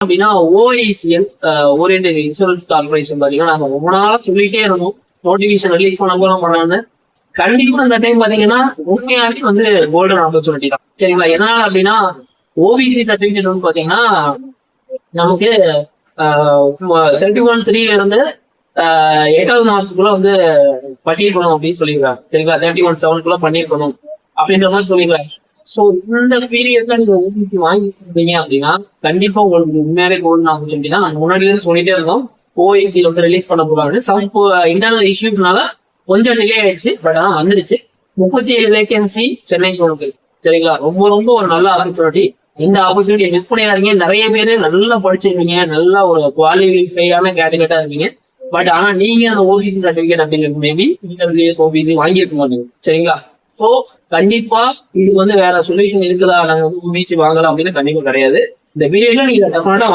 அப்படின்னா ஓஐசிஎல் oriented insurance corporation பாத்தீங்கன்னா நாங்க ரொம்ப நாளா சொல்லிட்டே இருந்தோம் நோட்டிபிகேஷன் ரிலீஸ் பண்ண கண்டிப்பா இந்த டைம் பாத்தீங்கன்னா உண்மையாவே வந்து கோல்டன் ஆப்பர்ச்சுனிட்டி தான். சரிங்களா? எதனால அப்படின்னா ஓபிசி சர்டிபிகேட் வந்து பாத்தீங்கன்னா நமக்கு 31/3 இருந்து 8வது மாசத்துக்குள்ள வந்து பண்ணிருக்கணும் அப்படின்னு சொல்லியிருக்காங்க. சரிங்களா? 31/7 பண்ணிருக்கணும் அப்படின்ற மாதிரி சொல்லியிருக்காங்க. சோ இந்த பீரியட்ல நீங்க ஓபிசி வாங்கிட்டீங்க அப்படின்னா கண்டிப்பா உங்களுக்கு உண்மையாவே கோல்டன் ஆப்பர்ச்சுனிட்டி தான். நாங்க முன்னாடியே சொல்லிட்டே இருந்தோம் ஓஐசியில் வந்து ரிலீஸ் பண்ண போறாங்க. சம் இன்டர்னல் இஷ்யூஸ்னால கொஞ்சம் டிலே ஆயிடுச்சு. பட் ஆனா வந்துருச்சு. 37 வேகன்சி சென்னை சோனுக்கு. சரிங்களா? ரொம்ப ரொம்ப ஒரு நல்ல ஆப்பர்ச்சுனிட்டி. இந்த ஆப்பர்ச்சுனிட்டியை மிஸ் பண்ணிடாதீங்க. நிறைய பேர் நல்லா படிச்சிருக்கீங்க, நல்லா ஒரு குவாலிஃபைடான கேண்டிடேட்டா இருக்கீங்க. பட் ஆனா நீங்க அந்த ஓபிசி சர்டிபிகேட் அப்படிங்கிறது மேபி இன்டர்வியூஸ் ஓபிசி வாங்கியிருக்க மாட்டீங்க. சரிங்களா? ஸோ கண்டிப்பா இது வந்து வேற சொல்யூஷன் இருக்குதா நாங்க ஓபிசி வாங்கலாம் அப்படின்னு கண்டிப்பா கிடையாது. இந்த பீரியட்ல நீங்க டெஃபினட்டா